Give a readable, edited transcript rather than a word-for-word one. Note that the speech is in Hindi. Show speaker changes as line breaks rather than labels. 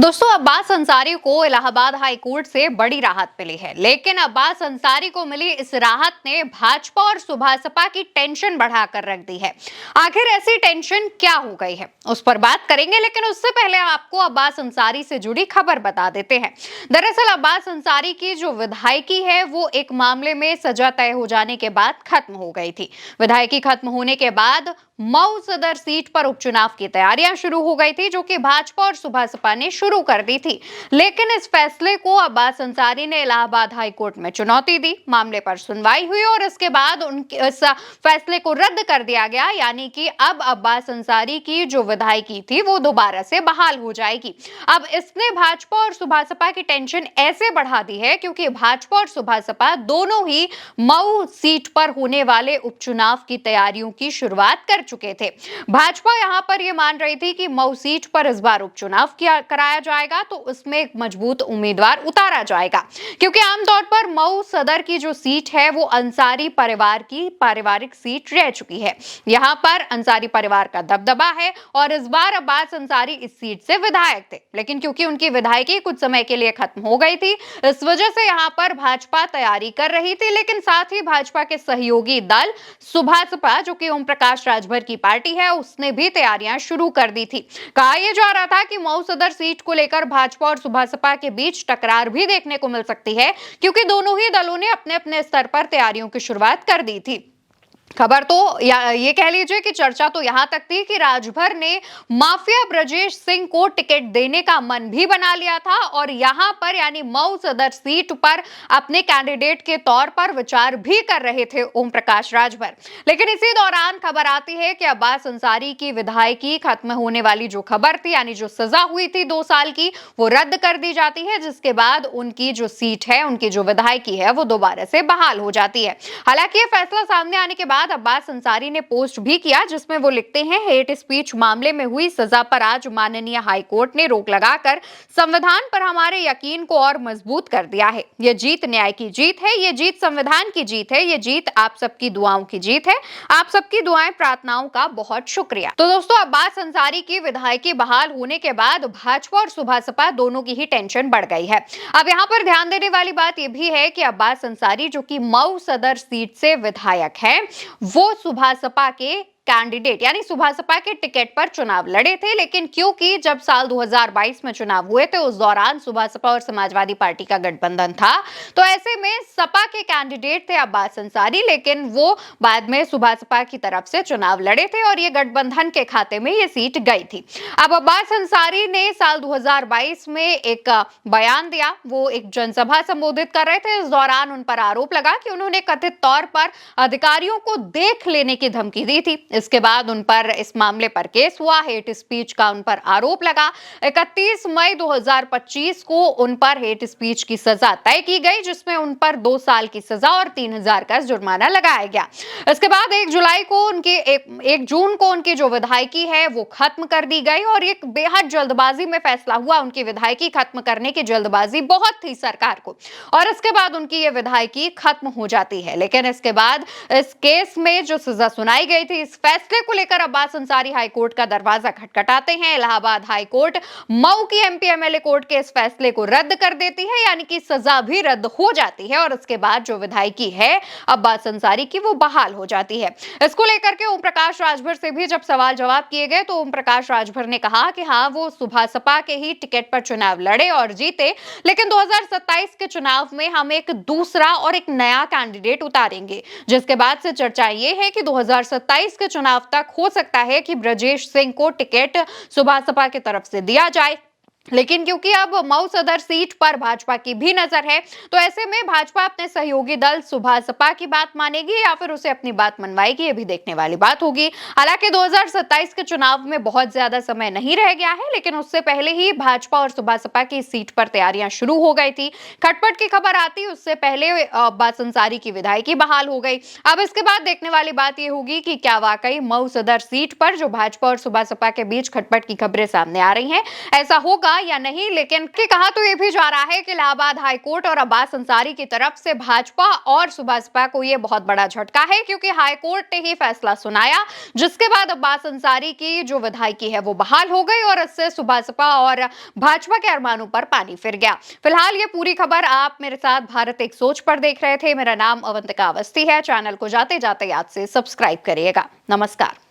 दोस्तों अब्बास अंसारी को इलाहाबाद हाई कोर्ट से बड़ी राहत मिली है, लेकिन अब्बास अंसारी को मिली इस राहत ने भाजपा और सुभासपा की टेंशन बढ़ाकर रख दी है। आखिर ऐसी टेंशन क्या हो गई है, उस पर बात करेंगे, लेकिन उससे पहले आपको अब्बास अंसारी से जुड़ी खबर बता देते हैं। दरअसल अब्बास अंसारी की जो विधायकी है वो एक मामले में सजा तय हो जाने के बाद खत्म हो गई थी। विधायकी खत्म होने के बाद मऊ सदर सीट पर उपचुनाव की तैयारियां शुरू हो गई थी, जो कि भाजपा और सुभासपा ने शुरू कर दी थी। लेकिन इस फैसले को अब्बास अंसारी ने इलाहाबाद हाई कोर्ट में चुनौती दी। मामले पर सुनवाई हुई और इसके बाद उनके इस फैसले को रद्द कर दिया गया, यानी कि अब अब्बास अंसारी की जो विधायकी थी वो दोबारा से बहाल हो जाएगी। अब इसने भाजपा और सुभासपा की टेंशन ऐसे बढ़ा दी है क्योंकि भाजपा और सुभासपा दोनों ही मऊ सीट पर होने वाले उपचुनाव की तैयारियों की शुरुआत कर चुके थे। भाजपा यहां पर यह मान रही थी कि मऊ सीट पर इस बार उपचुनाव कराया जाएगा, तो उसमें एक मजबूत उम्मीदवार उतारा जाएगा, क्योंकि आमतौर पर मऊ सदर की जो सीट है वो अंसारी परिवार की पारिवारिक सीट रह चुकी है। यहां पर अंसारी परिवार का दबदबा है और इस बार अब्बास अंसारी इस सीट से विधायक थे, लेकिन क्योंकि उनकी विधायकी कुछ समय के लिए खत्म हो गई थी, इस वजह से यहां पर भाजपा तैयारी कर रही थी। लेकिन साथ ही भाजपा के सहयोगी दल सुभासपा, जो कि ओम प्रकाश राजभर की पार्टी है, उसने भी तैयारियां शुरू कर दी थी। कहा यह जा रहा था कि मऊ सदर सीट को लेकर भाजपा और सुभासपा के बीच टकरार भी देखने को मिल सकती है, क्योंकि दोनों ही दलों ने अपने अपने स्तर पर तैयारियों की शुरुआत कर दी थी। खबर तो ये कह लीजिए कि चर्चा तो यहां तक थी कि राजभर ने माफिया ब्रजेश सिंह को टिकट देने का मन भी बना लिया था और यहां पर यानी मऊ सदर सीट पर अपने कैंडिडेट के तौर पर विचार भी कर रहे थे ओम प्रकाश राजभर। लेकिन इसी दौरान खबर आती है कि अब्बास अंसारी की विधायकी खत्म होने वाली जो खबर थी, यानी जो सजा हुई थी 2 साल की, वो रद्द कर दी जाती है, जिसके बाद उनकी जो सीट है, उनकी जो विधायकी है, वो दोबारा से बहाल हो जाती है। हालांकि यह फैसला सामने आने के बाद अब्बास अंसारी ने पोस्ट भी किया, जिसमें वो लिखते हैं, हेट स्पीच मामले में हुई सजा पर आज माननीय हाई कोर्ट ने रोक लगाकर संविधान पर हमारे यकीन को और मजबूत कर दिया है। ये जीत न्याय की जीत है, ये जीत संविधान की जीत है, ये जीत आप सबकी दुआओं की जीत है। आप सबकी दुआएं प्रार्थनाओं का बहुत शुक्रिया। तो दोस्तों अब्बास अंसारी की विधायकी बहाल होने के बाद भाजपा और सुभासपा दोनों की ही टेंशन बढ़ गई है। अब यहाँ पर ध्यान देने वाली बात यह भी है कि अब्बास अंसारी, जो कि मऊ सदर सीट से विधायक है, वो सुभासपा के कैंडिडेट यानी सुभासपा के टिकट पर चुनाव लड़े थे। लेकिन क्योंकि जब साल 2022 में चुनाव हुए थे, उस दौरान सुभासपा और समाजवादी पार्टी का गठबंधन था, तो ऐसे में सपा के कैंडिडेट थे अब्बास अंसारी, लेकिन वो बाद में सुभासपा की तरफ से चुनाव लड़े थे और ये गठबंधन के खाते में ये सीट गई थी। अब अब्बास अंसारी ने साल 2022 में एक बयान दिया, वो एक जनसभा संबोधित कर रहे थे। इस दौरान उन पर आरोप लगा कि उन्होंने कथित तौर पर अधिकारियों को देख लेने की धमकी दी थी। इसके बाद उन पर इस मामले पर केस हुआ, हेट स्पीच का उन पर आरोप लगा। 31 मई 2025 को उन पर हेट स्पीच की सजा तय की गई, जिसमें उन पर 2 साल की सजा और 3000 का जुर्माना लगाया गया। इसके बाद 1 जुलाई को उनकी 1 जून को उनकी जो विधायकी है वो खत्म कर दी गई और एक बेहद जल्दबाजी में फैसला हुआ। उनकी विधायकी खत्म करने की जल्दबाजी बहुत थी सरकार को और इसके बाद उनकी ये विधायकी खत्म हो जाती है। लेकिन इसके बाद इस केस में जो सजा सुनाई गई थी, इस फैसले को लेकर अब्बास अंसारी हाई कोर्ट का दरवाजा खटखटाते हैं। इलाहाबाद हाई कोर्ट मऊ की एमपी एमएलए कोर्ट के इस फैसले को रद्द कर देती है, यानी कि सजा भी रद्द हो जाती है और इसके बाद जो विधायकी है अब्बास अंसारी की, वो बहाल हो जाती है। इसको लेकर के ओम प्रकाश राजभर से भी जब सवाल जवाब किए गए, तो ओम प्रकाश राजभर ने कहा कि हाँ, वो सुभासपा के ही टिकट पर चुनाव लड़े और जीते, लेकिन 2027 के चुनाव में हम एक दूसरा और एक नया कैंडिडेट उतारेंगे। जिसके बाद से चर्चा ये है कि 2027 के चुनाव तक हो सकता है कि ब्रजेश सिंह को टिकट सुभासपा की तरफ से दिया जाए। लेकिन क्योंकि अब मऊ सदर सीट पर भाजपा की भी नजर है, तो ऐसे में भाजपा अपने सहयोगी दल सुभासपा की बात मानेगी या फिर उसे अपनी बात मनवाएगी, ये भी देखने वाली बात होगी। हालांकि 2027 के चुनाव में बहुत ज्यादा समय नहीं रह गया है, लेकिन उससे पहले ही भाजपा और सुभासपा की सीट पर तैयारियां शुरू हो गई थी। खटपट की खबर आती उससे पहले अब्बास अंसारी की विधायकी बहाल हो गई। अब इसके बाद देखने वाली बात यह होगी कि क्या वाकई मऊ सदर सीट पर जो भाजपा और सुभासपा के बीच खटपट की खबरें सामने आ रही हैं, ऐसा होगा होगा या नहीं, लेकिन कहा तो ये भी जा रहा है कि इलाहाबाद हाई कोर्ट और अब्बास अंसारी की तरफ से भाजपा और सुभाषपा को ये बहुत बड़ा झटका है, क्योंकि हाई कोर्ट ने ही फैसला सुनाया, जिसके बाद अब्बास अंसारी की जो विधायकी है वो बहाल हो गई और इससे सुभाषपा और भाजपा के अरमानों पर पानी फिर गया। फिलहाल ये पूरी खबर आप मेरे साथ भारत एक सोच पर देख रहे थे। मेरा नाम अवंतिका अवस्थी है। चैनल को जाते जाते याद से सब्सक्राइब करिएगा। नमस्कार।